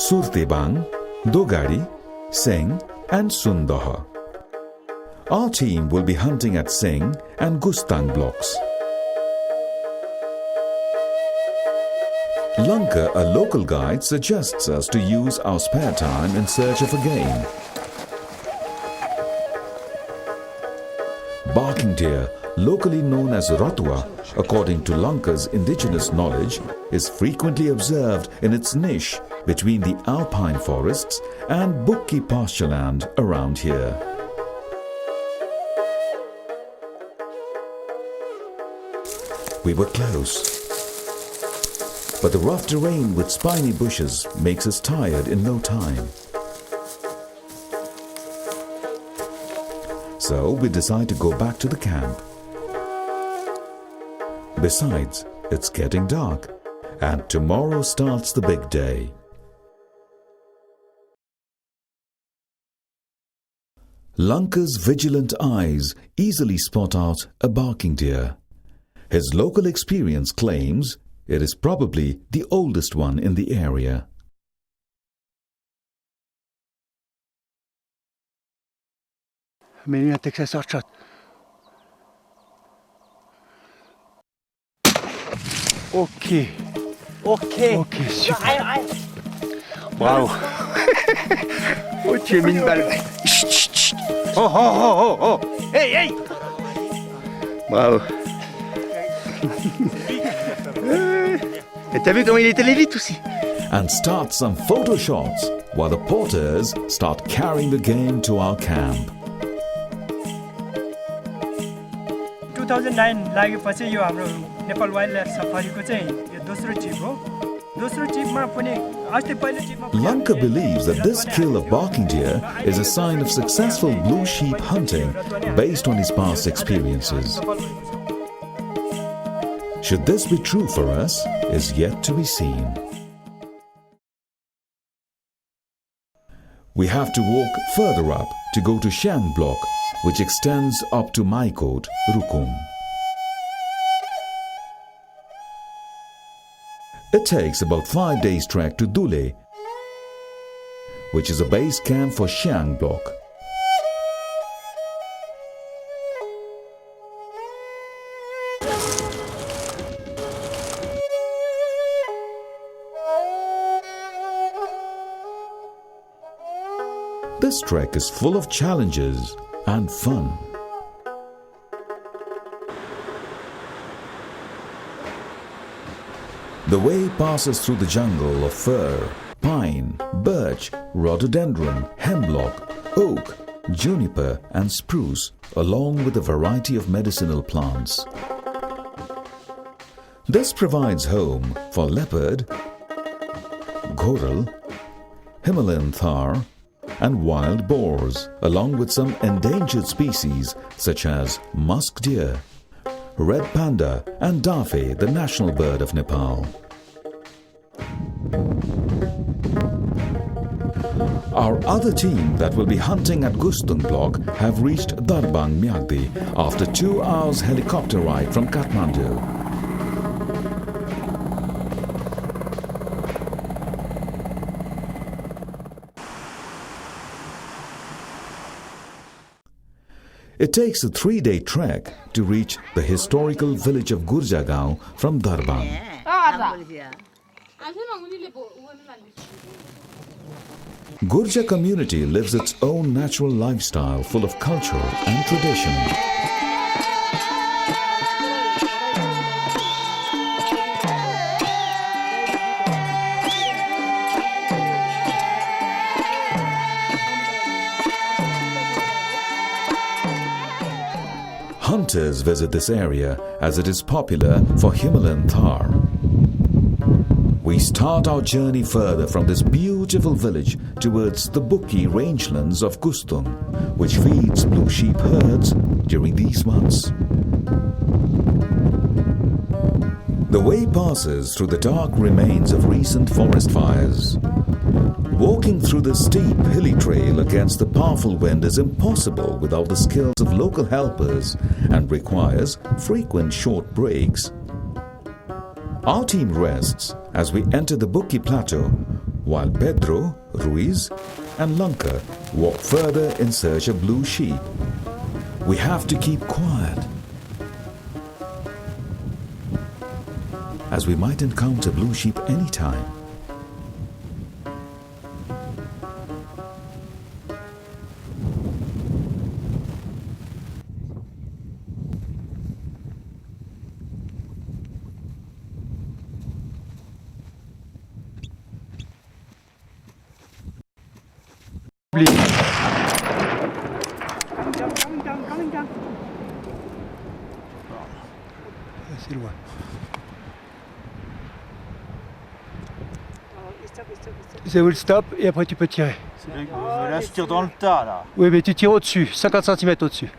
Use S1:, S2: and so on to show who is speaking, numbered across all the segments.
S1: Surtebang, Dogari, Seng and Sundaha. Our team will be hunting at Seng and Gustang blocks. Lanka, a local guide, suggests us to use our spare time in search of a game. Barking deer, locally known as ratua, according to Lanka's indigenous knowledge, is frequently observed in its niche between the alpine forests and bukki pastureland around here. We were close, but the rough terrain with spiny bushes makes us tired in no time. So we decide to go back to the camp. Besides, it's getting dark, and tomorrow starts the big day. Lanka's vigilant eyes easily spot out a barking deer. His local experience claims it is probably the oldest one in the area.
S2: Okay. Wow. What you mean by? Oh. Hey. Wow. T'as vu comment il est allé vite aussi?
S1: And start some photo shots while the porters start carrying the game to our camp.
S3: 2009 लागेपछि यो हाम्रो Nepal wildlife सफारीको चाहिँ यो दोस्रो trip हो. दोस्रो ट्रिपमा पनि अस्ति पहिलो ट्रिपमा
S1: Lanka believes that this kill of barking deer is a sign of successful blue sheep hunting based on his past experiences. Should this be true for us is yet to be seen. We have to walk further up to go to Shang block, which extends up to Maikot, Rukum. It takes about 5 days trek to Dule, which is a base camp for Shang block. This trek is full of challenges and fun. The way passes through the jungle of fir, pine, birch, rhododendron, hemlock, oak, juniper and spruce, along with a variety of medicinal plants. This provides home for leopard, goral, Himalayan Thar and wild boars, along with some endangered species such as musk deer, red panda and dafe, the national bird of Nepal. Our other team that will be hunting at Gustung block have reached Darbang Myagdi after 2 hours helicopter ride from Kathmandu. It takes a 3-day trek to reach the historical village of Gurjagaon from Darbang. Gurja community lives its own natural lifestyle full of culture and tradition. Hunters visit this area as it is popular for Himalayan Thar. We start our journey further from this beautiful village towards the bukki rangelands of Gustung, which feeds blue sheep herds during these months. The way passes through the dark remains of recent forest fires. Walking through the steep, hilly trail against the powerful wind is impossible without the skills of local helpers and requires frequent short breaks. Our team rests as we enter the Bukki Plateau, while Pedro, Ruiz and Lanka walk further in search of blue sheep. We have to keep quiet, as we might encounter blue sheep anytime.
S2: C'est loin. C'est où le stop et après tu peux tirer.
S4: Là je tire dans le tas là.
S2: Oui mais tu tires au-dessus, 50 cm au-dessus.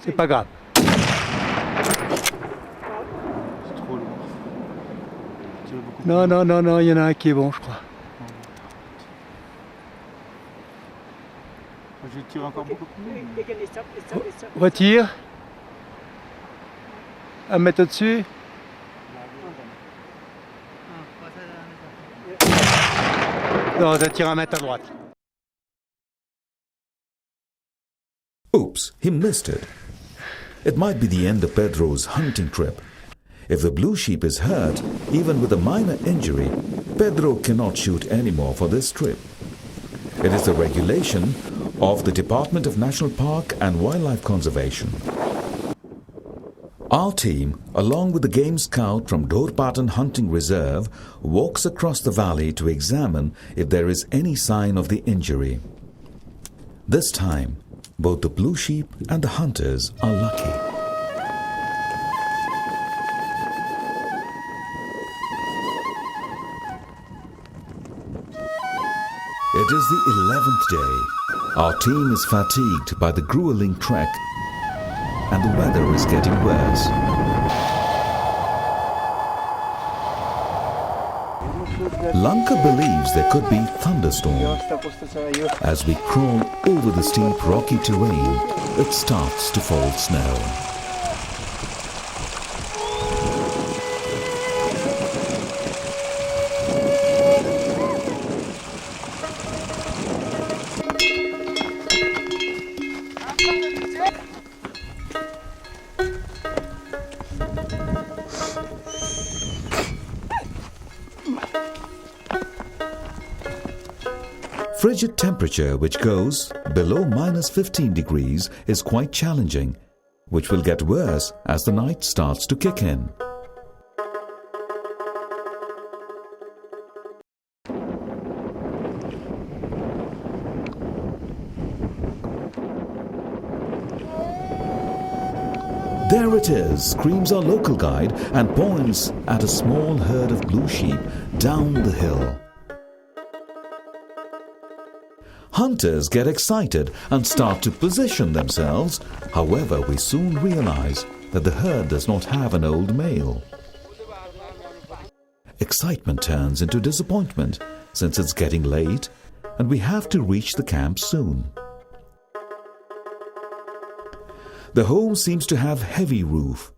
S2: C'est pas grave.
S4: C'est trop lourd. Tire beaucoup.
S2: Non, il y en a un qui est bon je crois.
S4: Je tire encore beaucoup plus.
S2: Retire. 1 mètre au-dessus. Non, ça tire 1 mètre à droite.
S1: Oops, he missed it. It might be the end of Pedro's hunting trip. If the blue sheep is hurt, even with a minor injury, Pedro cannot shoot anymore for this trip. It is the regulation of the Department of National Park and Wildlife Conservation. Our team, along with the game scout from Dorpatan Hunting Reserve, walks across the valley to examine if there is any sign of the injury. This time, both the blue sheep and the hunters are lucky. It is the 11th day. Our team is fatigued by the grueling trek, and the weather is getting worse. Lanka believes there could be thunderstorm. As we crawl over the steep rocky terrain, it starts to fall snow. Frigid temperature which goes below -15 degrees is quite challenging, which will get worse as the night starts to kick in. There it is, screams our local guide and points at a small herd of blue sheep down the hill. Hunters get excited and start to position themselves. However, we soon realize that the herd does not have an old male. Excitement turns into disappointment since it's getting late and we have to reach the camp soon. The home seems to have heavy roof.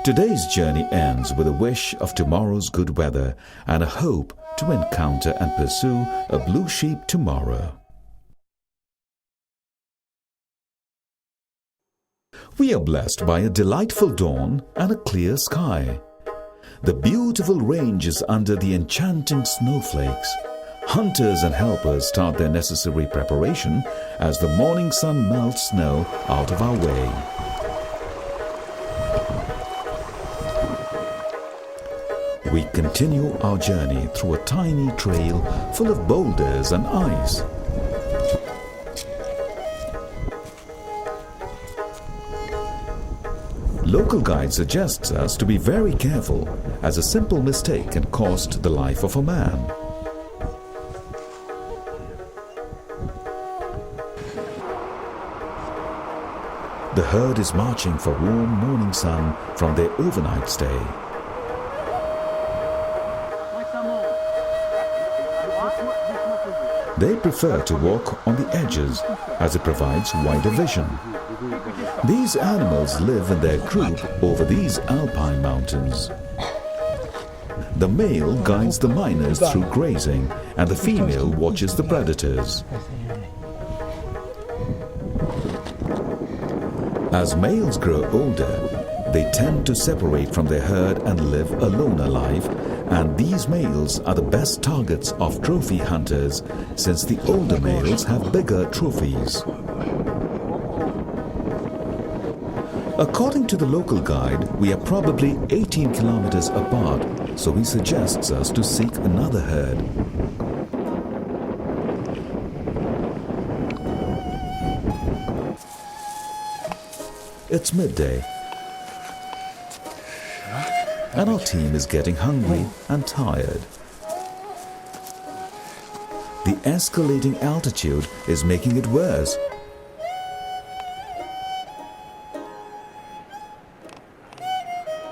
S1: Today's journey ends with a wish of tomorrow's good weather and a hope to encounter and pursue a blue sheep tomorrow. We are blessed by a delightful dawn and a clear sky. The beautiful range is under the enchanting snowflakes. Hunters and helpers start their necessary preparation as the morning sun melts snow out of our way. We continue our journey through a tiny trail full of boulders and ice. Local guide suggests us to be very careful, as a simple mistake can cost the life of a man. The herd is marching for warm morning sun from their overnight stay. They prefer to walk on the edges as it provides wider vision. These animals live in their group over these alpine mountains. The male guides the minors through grazing and the female watches the predators. As males grow older, they tend to separate from their herd and live a loner life, and these males are the best targets of trophy hunters since the older males have bigger trophies. According to the local guide, we are probably 18 kilometers apart, so he suggests us to seek another herd. It's midday, and our team is getting hungry and tired. The escalating altitude is making it worse.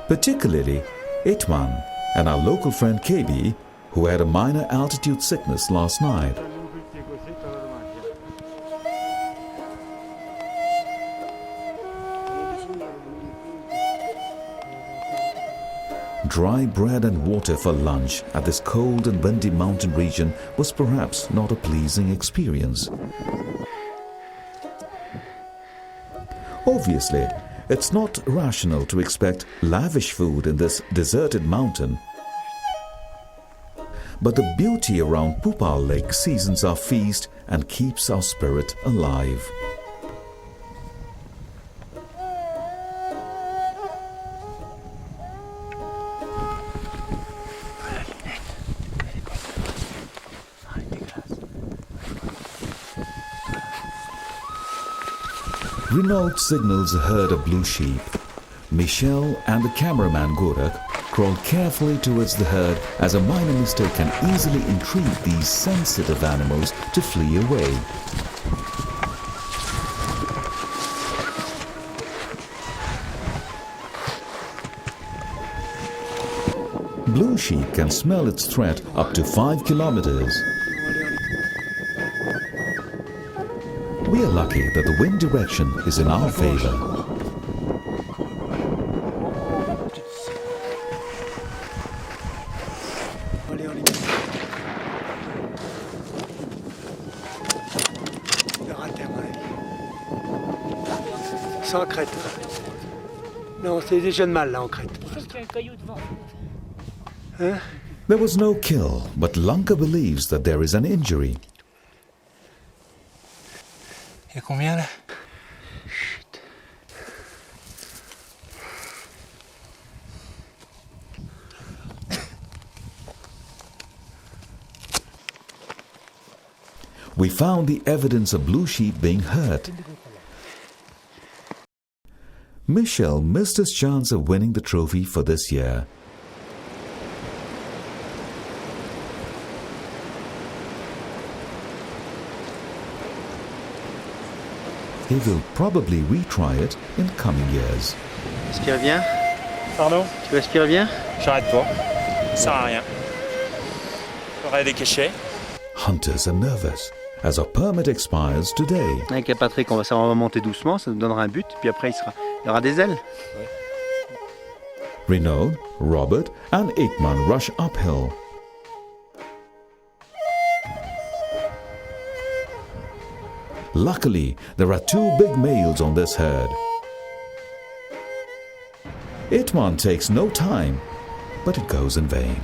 S1: Particularly Itman and our local friend KB, who had a minor altitude sickness last night. Dry bread and water for lunch at this cold and windy mountain region was perhaps not a pleasing experience. Obviously, it's not rational to expect lavish food in this deserted mountain. But the beauty around Pupal Lake seasons our feast and keeps our spirit alive. Renault signals a herd of blue sheep. Michel and the cameraman Gorak crawl carefully towards the herd, as a minor mistake can easily intrigue these sensitive animals to flee away. Blue sheep can smell its threat up to 5 kilometers. We are lucky that the wind direction is in our favor.
S2: C'est en crête. Non, c'est des jeunes mâles là en crête. Hein?
S1: There was no kill, but Lanka believes that there is an injury.
S2: Il y a combien là?
S5: Chut.
S1: We found the evidence of blue sheep being hurt. Michel missed his chance of winning the trophy for this year. He will probably retry it in coming years.
S5: Respire bien.
S3: Pardon?
S5: Tu respires bien?
S3: J'arrête pas. Ça sert à rien. J'aurais des cachets.
S1: Hunters are nervous as our permit expires today.
S5: Avec Patrick, on va monter doucement, ça nous donnera un but, puis après il y aura des ailes.
S1: Renaud, Robert and Aikman rush uphill. Luckily, there are 2 big males on this herd. Itman takes no time, but it goes in vain.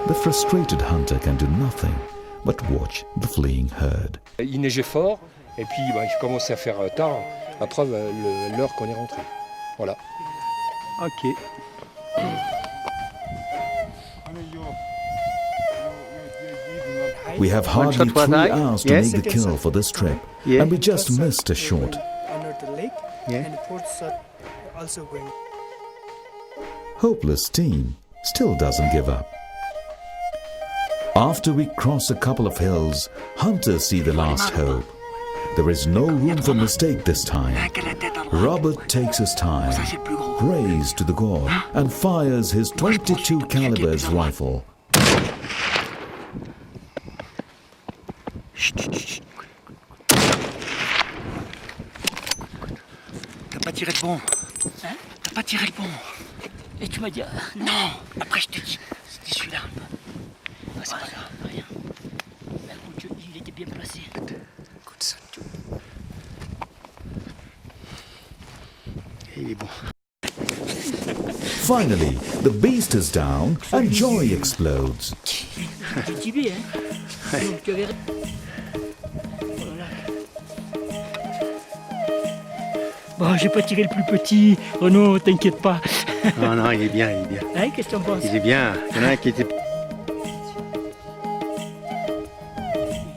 S1: The frustrated hunter can do nothing but watch the fleeing herd.
S6: Il neigeait fort, et puis il commençait à faire tard, la preuve, l'heure qu'on est rentré. Voilà.
S5: Ok.
S1: We have hardly 3 hours to make the kill for this trip, and we just missed a shot.
S3: Under the lake, and the fourth shot also going.
S1: Hopeless team still doesn't give up. After we cross a couple of hills, hunters see the last hope. There is no room for mistake this time. Robert takes his time, prays to the god, and fires his .22 calibers rifle.
S5: T'as pas tiré le bon. Hein? T'as pas tiré le bon.
S7: Et tu m'as dit, non, après je te dis, c'était celui-là. Ah, c'est pas grave, rien. Mais écoute, il était bien placé. Écoute ça.
S5: Il est bon.
S1: Finally, the beast is down and joy explodes.
S7: Du tibet, hein. Donc tu avais... Bon, j'ai pas tiré le plus petit. Oh non, t'inquiète pas.
S5: Non, non, il est bien, il est bien.
S7: Hein, qu'est-ce que t'en penses?
S5: Il est bien. Il y en a un qui était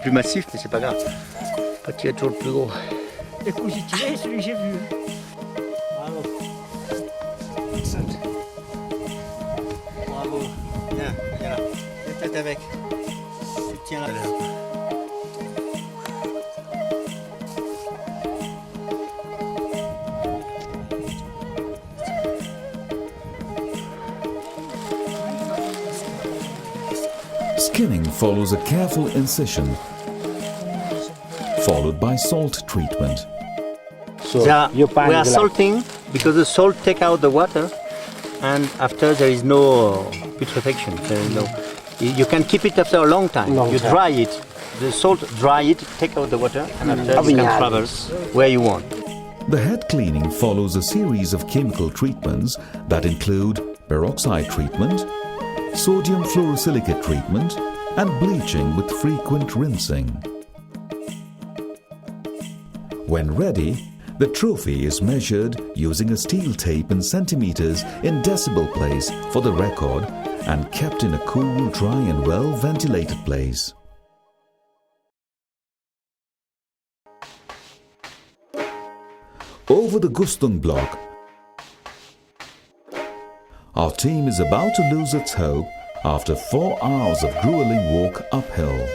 S5: plus massif, mais c'est pas grave. Pas tirer toujours le plus gros.
S7: Écoute, j'ai tiré celui que j'ai vu.
S5: Bravo. Bravo. Viens, viens là. Viens peut-être avec. Tu tiens là.
S1: Skinning follows a careful incision, followed by salt treatment.
S5: So we are salting because the salt take out the water, and after there is no putrefaction. There is no, you can keep it after a long time. You dry it, the salt dry it, take out the water, and after you can traverse where you want.
S1: The head cleaning follows a series of chemical treatments that include peroxide treatment, sodium fluorosilicate treatment, and bleaching with frequent rinsing. When ready, the trophy is measured using a steel tape in centimeters in decibel place for the record and kept in a cool, dry and well-ventilated place. Over the Gustung block, our team is about to lose its hope after 4 hours of grueling walk uphill.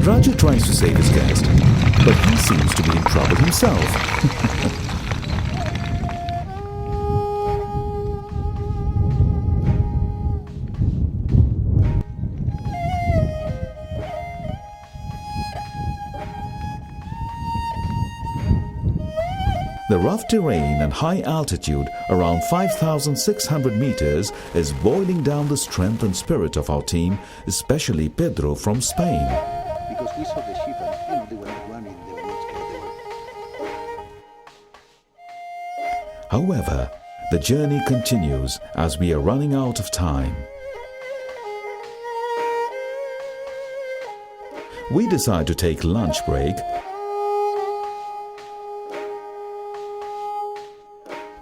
S1: Raja tries to save his guest, but he seems to be in trouble himself. The rough terrain and high altitude around 5,600 meters is boiling down the strength and spirit of our team, especially Pedro from Spain.
S5: Because we saw the sheep and they were not running, they were not scared.
S1: However, the journey continues as we are running out of time. We decide to take lunch break,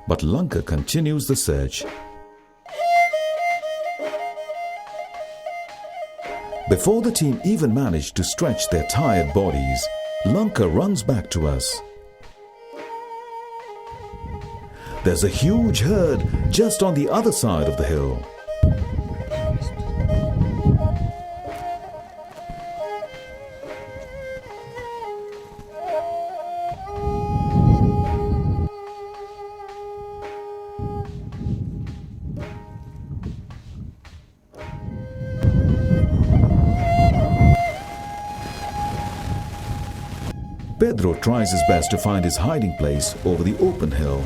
S1: but Lanka continues the search. Before the team even manage to stretch their tired bodies, Lanka runs back to us. There's a huge herd just on the other side of the hill. Pedro tries his best to find his hiding place over the open hill.